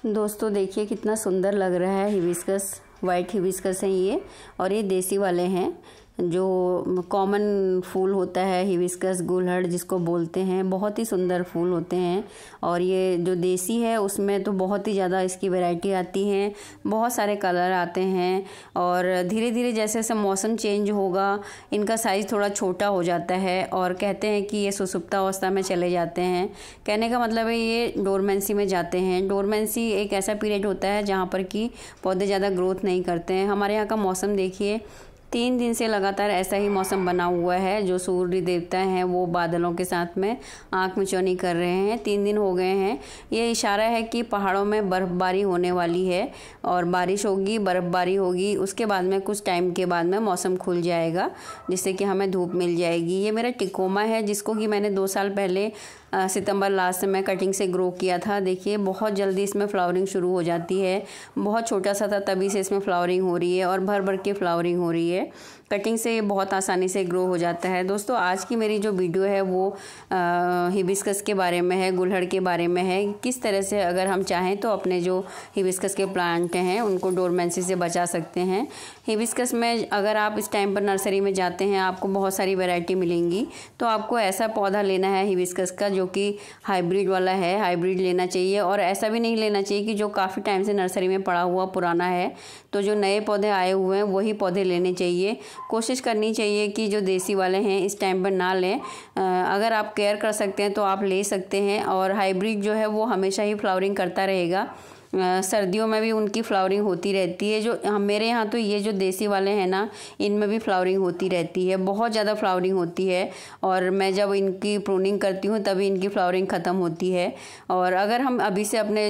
दोस्तों देखिए कितना सुंदर लग रहा है। हिबिस्कस, वाइट हिबिस्कस हैं ये, और ये देसी वाले हैं। जो कॉमन फूल होता है हिबिस्कस गुलहड़ जिसको बोलते हैं, बहुत ही सुंदर फूल होते हैं। और ये जो देसी है उसमें तो बहुत ही ज़्यादा इसकी वैरायटी आती हैं, बहुत सारे कलर आते हैं। और धीरे धीरे जैसे जैसे मौसम चेंज होगा इनका साइज़ थोड़ा छोटा हो जाता है, और कहते हैं कि ये सुसुप्तावस्था में चले जाते हैं। कहने का मतलब है ये डोरमेंसी में जाते हैं। डोरमेंसी एक ऐसा पीरियड होता है जहाँ पर कि पौधे ज़्यादा ग्रोथ नहीं करते हैं। हमारे यहाँ का मौसम देखिए, 3 दिन से लगातार ऐसा ही मौसम बना हुआ है। जो सूर्य देवता हैं वो बादलों के साथ में आंख मिचौनी कर रहे हैं। 3 दिन हो गए हैं। ये इशारा है कि पहाड़ों में बर्फ़बारी होने वाली है और बारिश होगी, बर्फ़बारी होगी। उसके बाद में कुछ टाइम के बाद में मौसम खुल जाएगा जिससे कि हमें धूप मिल जाएगी। ये मेरा टिकोमा है जिसको कि मैंने 2 साल पहले सितंबर लास्ट में कटिंग से ग्रो किया था। देखिए बहुत जल्दी इसमें फ्लावरिंग शुरू हो जाती है। बहुत छोटा सा था तभी से इसमें फ्लावरिंग हो रही है और भर भर के फ्लावरिंग हो रही है। कटिंग से बहुत आसानी से ग्रो हो जाता है। दोस्तों आज की मेरी जो वीडियो है वो हिबिस्कस के बारे में है, गुलहड़ के बारे में है। किस तरह से अगर हम चाहें तो अपने जो हिबिस्कस के प्लांट हैं उनको डोरमेंसी से बचा सकते हैं। हिबिस्कस में अगर आप इस टाइम पर नर्सरी में जाते हैं आपको बहुत सारी वैरायटी मिलेंगी। तो आपको ऐसा पौधा लेना है हिबिस्कस का जो कि हाइब्रिड वाला है, हाइब्रिड लेना चाहिए। और ऐसा भी नहीं लेना चाहिए कि जो काफ़ी टाइम से नर्सरी में पड़ा हुआ पुराना है। तो जो नए पौधे आए हुए हैं वही पौधे लेने चाहिए। कोशिश करनी चाहिए कि जो देसी वाले हैं इस टाइम पर ना लें। अगर आप केयर कर सकते हैं तो आप ले सकते हैं। और हाइब्रिड जो है वो हमेशा ही फ्लावरिंग करता रहेगा। सर्दियों में भी उनकी फ्लावरिंग होती रहती है। जो मेरे यहाँ तो ये जो देसी वाले हैं ना, इनमें भी फ्लावरिंग होती रहती है, बहुत ज़्यादा फ्लावरिंग होती है। और मैं जब इनकी प्रूनिंग करती हूँ तभी इनकी फ्लावरिंग ख़त्म होती है। और अगर हम अभी से अपने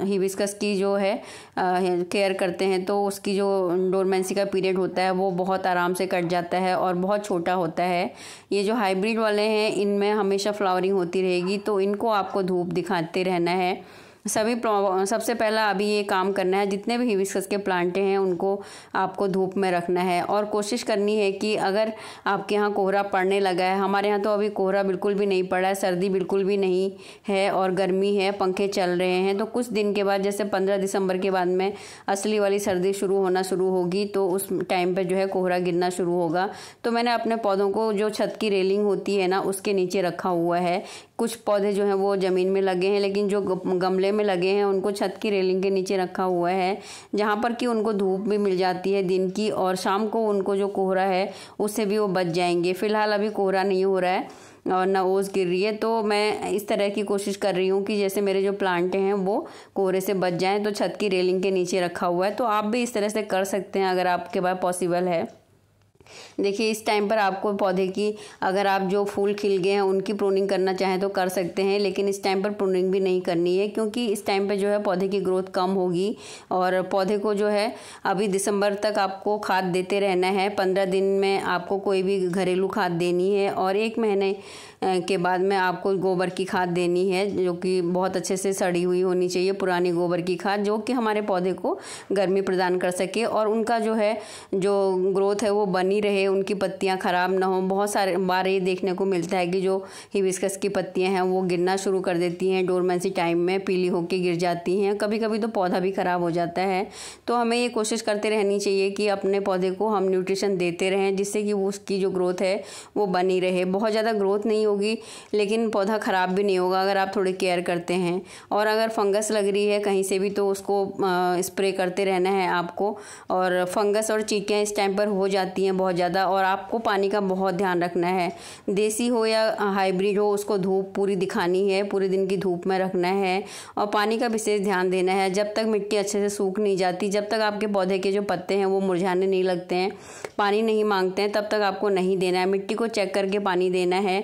हिबिस्कस की जो है केयर करते हैं तो उसकी जो डोरमेंसी का पीरियड होता है वो बहुत आराम से कट जाता है और बहुत छोटा होता है। ये जो हाइब्रिड वाले हैं इनमें हमेशा फ्लावरिंग होती रहेगी, तो इनको आपको धूप दिखाते रहना है। सबसे पहला अभी ये काम करना है, जितने भी हिबिस्कस के प्लांटे हैं उनको आपको धूप में रखना है। और कोशिश करनी है कि अगर आपके यहाँ कोहरा पड़ने लगा है, हमारे यहाँ तो अभी कोहरा बिल्कुल भी नहीं पड़ा है, सर्दी बिल्कुल भी नहीं है और गर्मी है, पंखे चल रहे हैं। तो कुछ दिन के बाद जैसे 15 दिसंबर के बाद में असली वाली सर्दी शुरू होगी तो उस टाइम पर जो है कोहरा गिरना शुरू होगा। तो मैंने अपने पौधों को जो छत की रेलिंग होती है ना उसके नीचे रखा हुआ है। कुछ पौधे जो हैं वो ज़मीन में लगे हैं, लेकिन जो गमले में लगे हैं उनको छत की रेलिंग के नीचे रखा हुआ है, जहाँ पर कि उनको धूप भी मिल जाती है दिन की, और शाम को उनको जो कोहरा है उससे भी वो बच जाएंगे। फ़िलहाल अभी कोहरा नहीं हो रहा है और ना ओस गिर रही है, तो मैं इस तरह की कोशिश कर रही हूँ कि जैसे मेरे जो प्लांट हैं वो कोहरे से बच जाएँ। तो छत की रेलिंग के नीचे रखा हुआ है। तो आप भी इस तरह से कर सकते हैं अगर आपके पास पॉसिबल है। देखिए इस टाइम पर आपको पौधे की, अगर आप जो फूल खिल गए हैं उनकी प्रूनिंग करना चाहें तो कर सकते हैं, लेकिन इस टाइम पर प्रूनिंग भी नहीं करनी है क्योंकि इस टाइम पे जो है पौधे की ग्रोथ कम होगी। और पौधे को जो है अभी दिसंबर तक आपको खाद देते रहना है। 15 दिन में आपको कोई भी घरेलू खाद देनी है और 1 महीने के बाद में आपको गोबर की खाद देनी है, जो कि बहुत अच्छे से सड़ी हुई होनी चाहिए, पुरानी गोबर की खाद, जो कि हमारे पौधे को गर्मी प्रदान कर सके और उनका जो है जो ग्रोथ है वो बनी रहे, उनकी पत्तियां ख़राब ना हो। बहुत सारे बार ये देखने को मिलता है कि जो हिबिस्कस की पत्तियां हैं वो गिरना शुरू कर देती हैं डोरमेंसी टाइम में, पीली होकर गिर जाती हैं। कभी कभी तो पौधा भी ख़राब हो जाता है। तो हमें ये कोशिश करते रहनी चाहिए कि अपने पौधे को हम न्यूट्रिशन देते रहें जिससे कि वो उसकी जो ग्रोथ है वो बनी रहे। बहुत ज़्यादा ग्रोथ नहीं होगी लेकिन पौधा ख़राब भी नहीं होगा अगर आप थोड़ी केयर करते हैं। और अगर फंगस लग रही है कहीं से भी तो उसको स्प्रे करते रहना है आपको। और फंगस और चींटियाँ इस टाइम पर हो जाती हैं बहुत ज़्यादा, और आपको पानी का बहुत ध्यान रखना है। देसी हो या हाइब्रिड हो उसको धूप पूरी दिखानी है, पूरे दिन की धूप में रखना है और पानी का विशेष ध्यान देना है। जब तक मिट्टी अच्छे से सूख नहीं जाती, जब तक आपके पौधे के जो पत्ते हैं वो मुरझाने नहीं लगते हैं, पानी नहीं मांगते हैं, तब तक आपको नहीं देना है। मिट्टी को चेक करके पानी देना है।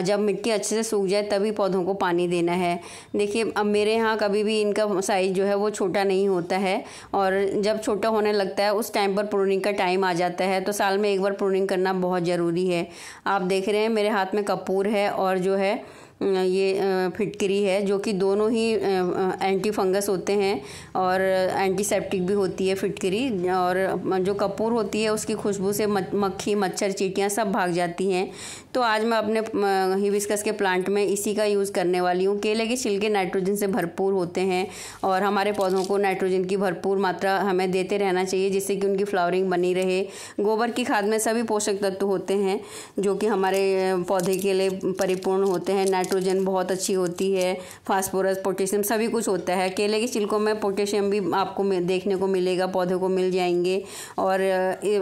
जब मिट्टी अच्छे से सूख जाए तभी पौधों को पानी देना है। देखिए अब मेरे यहाँ कभी भी इनका साइज़ जो है वो छोटा नहीं होता है, और जब छोटा होने लगता है उस टाइम पर प्रूनिंग का टाइम आ जाता है। तो साल में 1 बार प्रूनिंग करना बहुत ज़रूरी है। आप देख रहे हैं मेरे हाथ में कपूर है और जो है ये फिटकरी है, जो कि दोनों ही एंटी फंगस होते हैं और एंटीसेप्टिक भी होती है फिटकरी। और जो कपूर होती है उसकी खुशबू से मक्खी, मच्छर, चींटियाँ सब भाग जाती हैं। तो आज मैं अपने हिबिस्कस के प्लांट में इसी का यूज़ करने वाली हूँ। केले के छिलके नाइट्रोजन से भरपूर होते हैं और हमारे पौधों को नाइट्रोजन की भरपूर मात्रा हमें देते रहना चाहिए, जिससे कि उनकी फ्लावरिंग बनी रहे। गोबर की खाद में सभी पोषक तत्व होते हैं जो कि हमारे पौधे के लिए परिपूर्ण होते हैं। नाइट्रोजन बहुत अच्छी होती है, फास्फोरस, पोटेशियम सभी कुछ होता है। केले के छिलकों में पोटेशियम भी आपको देखने को मिलेगा, पौधे को मिल जाएंगे। और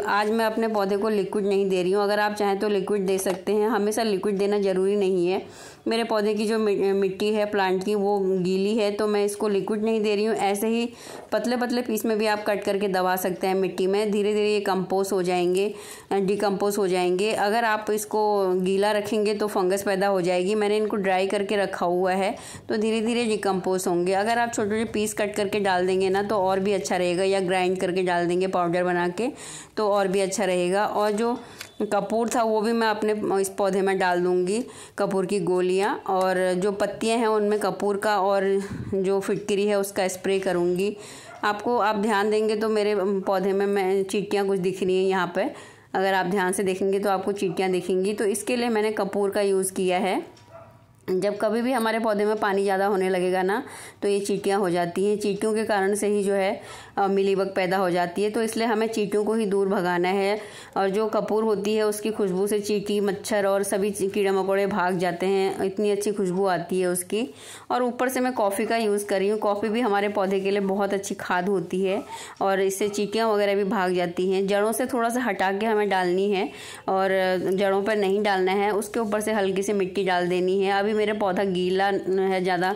आज मैं अपने पौधे को लिक्विड नहीं दे रही हूँ, अगर आप चाहें तो लिक्विड दे सकते हैं। हमेशा लिक्विड देना ज़रूरी नहीं है। मेरे पौधे की जो मिट्टी है प्लांट की वो गीली है, तो मैं इसको लिक्विड नहीं दे रही हूँ। ऐसे ही पतले पतले पीस में भी आप कट करके दबा सकते हैं मिट्टी में। धीरे धीरे ये कंपोज हो जाएंगे, डिकम्पोज हो जाएंगे। अगर आप इसको गीला रखेंगे तो फंगस पैदा हो जाएगी। मैंने इनको ड्राई करके रखा हुआ है, तो धीरे धीरे डिकम्पोज होंगे। अगर आप छोटे छोटे पीस कट करके डाल देंगे ना तो और भी अच्छा रहेगा, या ग्राइंड करके डाल देंगे पाउडर बना के तो और भी अच्छा रहेगा। और जो कपूर था वो भी मैं अपने इस पौधे में डाल दूँगी, कपूर की गोलियाँ। और जो पत्तियाँ हैं उनमें कपूर का और जो फिटकरी है उसका स्प्रे करूँगी। आप ध्यान देंगे तो मेरे पौधे में मैं चींटियाँ कुछ दिख रही हैं यहाँ पे। अगर आप ध्यान से देखेंगे तो आपको चींटियाँ दिखेंगी, तो इसके लिए मैंने कपूर का यूज़ किया है। जब कभी भी हमारे पौधे में पानी ज़्यादा होने लगेगा ना तो ये चींटियाँ हो जाती हैं। चींटियों के कारण से ही जो है मिलीबग पैदा हो जाती है, तो इसलिए हमें चींटियों को ही दूर भगाना है। और जो कपूर होती है उसकी खुशबू से चींटी, मच्छर और सभी कीड़े मकोड़े भाग जाते हैं, इतनी अच्छी खुशबू आती है उसकी। और ऊपर से मैं कॉफ़ी का यूज़ कर रही हूँ। कॉफ़ी भी हमारे पौधे के लिए बहुत अच्छी खाद होती है और इससे चींटियाँ वगैरह भी भाग जाती हैं। जड़ों से थोड़ा सा हटा के हमें डालनी है और जड़ों पर नहीं डालना है, उसके ऊपर से हल्की सी मिट्टी डाल देनी है। अभी मेरा पौधा गीला है, ज़्यादा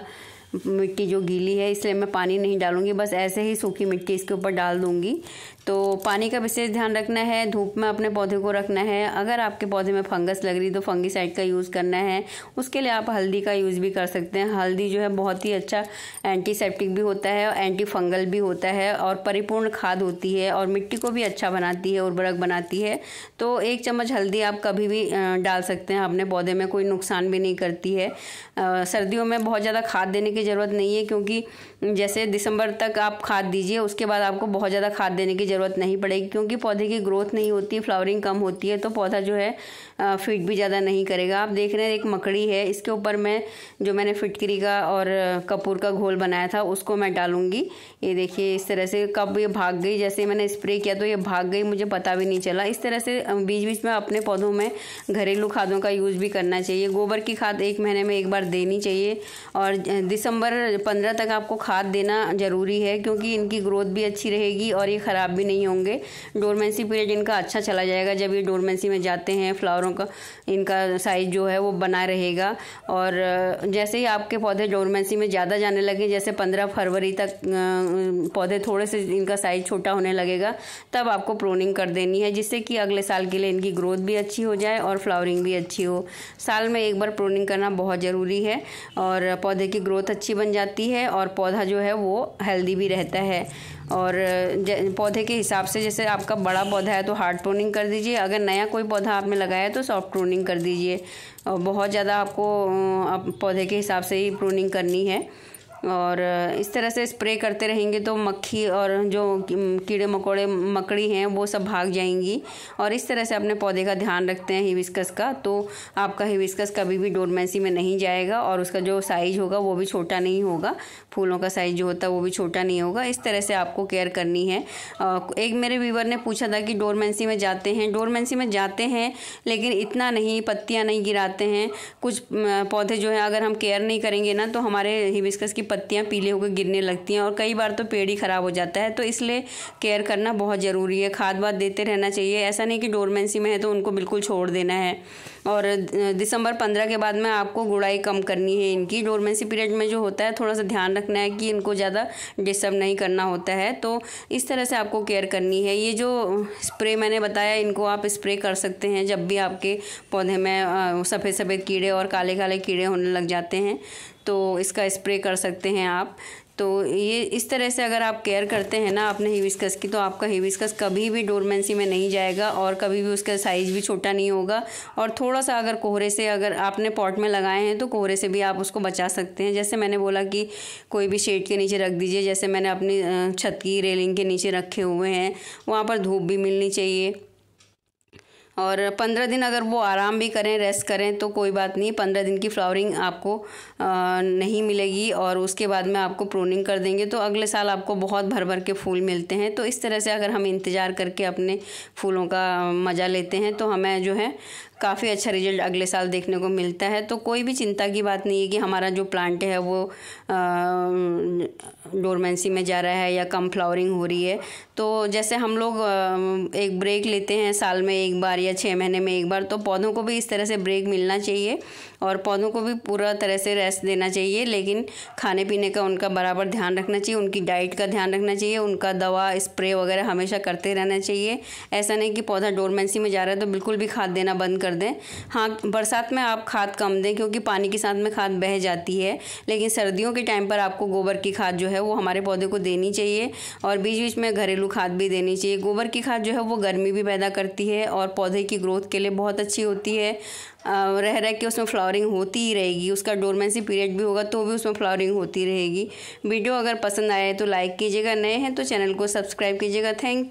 मिट्टी जो गीली है, इसलिए मैं पानी नहीं डालूंगी, बस ऐसे ही सूखी मिट्टी इसके ऊपर डाल दूंगी। तो पानी का विशेष ध्यान रखना है, धूप में अपने पौधे को रखना है। अगर आपके पौधे में फंगस लग रही तो फंगीसाइड का यूज़ करना है। उसके लिए आप हल्दी का यूज़ भी कर सकते हैं। हल्दी जो है बहुत ही अच्छा एंटीसेप्टिक भी होता है और एंटी फंगल भी होता है और परिपूर्ण खाद होती है और मिट्टी को भी अच्छा बनाती है, उर्वरक बनाती है। तो 1 चम्मच हल्दी आप कभी भी डाल सकते हैं अपने पौधे में, कोई नुकसान भी नहीं करती है। सर्दियों में बहुत ज़्यादा खाद देने की ज़रूरत नहीं है, क्योंकि जैसे दिसंबर तक आप खाद दीजिए, उसके बाद आपको बहुत ज़्यादा खाद देने की ज़रूरत नहीं पड़ेगी, क्योंकि पौधे की ग्रोथ नहीं होती, फ्लावरिंग कम होती है, तो पौधा जो है फीड भी ज़्यादा नहीं करेगा। आप देख रहे हैं एक मकड़ी है, इसके ऊपर मैंने फिटकरी का और कपूर का घोल बनाया था उसको मैं डालूंगी। ये देखिए इस तरह से कब ये भाग गई, जैसे मैंने स्प्रे किया तो ये भाग गई, मुझे पता भी नहीं चला। इस तरह से बीच बीच में अपने पौधों में घरेलू खादों का यूज़ भी करना चाहिए। गोबर की खाद 1 महीने में 1 बार देनी चाहिए और दिसंबर 15 तक आपको खाद देना ज़रूरी है, क्योंकि इनकी ग्रोथ भी अच्छी रहेगी और ये ख़राब भी नहीं होंगे। डोरमेंसी पीरियड इनका अच्छा चला जाएगा। जब ये डोरमेंसी में जाते हैं फ्लावरों का इनका साइज जो है वो बना रहेगा। और जैसे ही आपके पौधे डोरमेंसी में ज़्यादा जाने लगे, जैसे 15 फरवरी तक पौधे थोड़े से इनका साइज छोटा होने लगेगा, तब आपको प्रूनिंग कर देनी है, जिससे कि अगले साल के लिए इनकी ग्रोथ भी अच्छी हो जाए और फ्लावरिंग भी अच्छी हो। साल में 1 बार प्रूनिंग करना बहुत ज़रूरी है और पौधे की ग्रोथ अच्छी बन जाती है और पौधा जो है वो हेल्दी भी रहता है। और पौधे के हिसाब से, जैसे आपका बड़ा पौधा है तो हार्ड प्रूनिंग कर दीजिए, अगर नया कोई पौधा आपने लगाया है तो सॉफ्ट प्रूनिंग कर दीजिए। और बहुत ज़्यादा आपको पौधे के हिसाब से ही प्रूनिंग करनी है। और इस तरह से स्प्रे करते रहेंगे तो मक्खी और जो कीड़े मकोड़े, मकड़ी हैं, वो सब भाग जाएंगी। और इस तरह से अपने पौधे का ध्यान रखते हैं हिबिस्कस का, तो आपका हिबिस्कस कभी भी डोरमेंसी में नहीं जाएगा और उसका जो साइज होगा वो भी छोटा नहीं होगा, फूलों का साइज जो होता है वो भी छोटा नहीं होगा। इस तरह से आपको केयर करनी है। एक मेरे व्यूवर ने पूछा था कि डोरमेंसी में जाते हैं लेकिन इतना नहीं, पत्तियाँ नहीं गिराते हैं। कुछ पौधे जो है अगर हम केयर नहीं करेंगे ना तो हमारे हिबिस्कस की पत्तियां पीले होकर गिरने लगती हैं और कई बार तो पेड़ ही ख़राब हो जाता है। तो इसलिए केयर करना बहुत ज़रूरी है। खाद वाद देते रहना चाहिए। ऐसा नहीं कि डोरमेंसी में है तो उनको बिल्कुल छोड़ देना है। और दिसंबर 15 के बाद में आपको गुड़ाई कम करनी है इनकी। डोरमेंसी पीरियड में जो होता है थोड़ा सा ध्यान रखना है कि इनको ज़्यादा डिस्टर्ब नहीं करना होता है। तो इस तरह से आपको केयर करनी है। ये जो स्प्रे मैंने बताया, इनको आप स्प्रे कर सकते हैं जब भी आपके पौधे में सफ़ेद सफ़ेद कीड़े और काले काले कीड़े होने लग जाते हैं। तो तो इसका स्प्रे कर सकते हैं आप। तो ये इस तरह से अगर आप केयर करते हैं ना अपने हिबिस्कस की, तो आपका हिबिस्कस कभी भी डोरमेंसी में नहीं जाएगा और कभी भी उसका साइज़ भी छोटा नहीं होगा। और थोड़ा सा अगर कोहरे से, अगर आपने पॉट में लगाए हैं तो कोहरे से भी आप उसको बचा सकते हैं। जैसे मैंने बोला कि कोई भी शेड के नीचे रख दीजिए, जैसे मैंने अपनी छत की रेलिंग के नीचे रखे हुए हैं, वहाँ पर धूप भी मिलनी चाहिए। और 15 दिन अगर वो आराम भी करें, रेस्ट करें तो कोई बात नहीं, 15 दिन की फ्लावरिंग आपको नहीं मिलेगी और उसके बाद में आपको प्रूनिंग कर देंगे तो अगले साल आपको बहुत भर भर के फूल मिलते हैं। तो इस तरह से अगर हम इंतज़ार करके अपने फूलों का मज़ा लेते हैं तो हमें जो है काफ़ी अच्छा रिजल्ट अगले साल देखने को मिलता है। तो कोई भी चिंता की बात नहीं है कि हमारा जो प्लांट है वो डोरमेंसी में जा रहा है या कम फ्लावरिंग हो रही है। तो जैसे हम लोग एक ब्रेक लेते हैं साल में एक बार या 6 महीने में एक बार, तो पौधों को भी इस तरह से ब्रेक मिलना चाहिए और पौधों को भी पूरा तरह से रेस्ट देना चाहिए। लेकिन खाने पीने का उनका बराबर ध्यान रखना चाहिए, उनकी डाइट का ध्यान रखना चाहिए, उनका दवा स्प्रे वगैरह हमेशा करते रहना चाहिए। ऐसा नहीं कि पौधा डोरमेंसी में जा रहा है तो बिल्कुल भी खाद देना बंद कर दें। हाँ, बरसात में आप खाद कम दें क्योंकि पानी के साथ में खाद बह जाती है, लेकिन सर्दियों के टाइम पर आपको गोबर की खाद जो है वो हमारे पौधे को देनी चाहिए और बीच बीच में घरेलू खाद भी देनी चाहिए। गोबर की खाद जो है वो गर्मी भी पैदा करती है और पौधे की ग्रोथ के लिए बहुत अच्छी होती है। रह रह के उसमें फ्लावरिंग होती ही रहेगी, उसका डोरमेंसी पीरियड भी होगा तो भी उसमें फ्लावरिंग होती रहेगी। वीडियो अगर पसंद आए तो लाइक कीजिएगा, नए हैं तो चैनल को सब्सक्राइब कीजिएगा। थैंक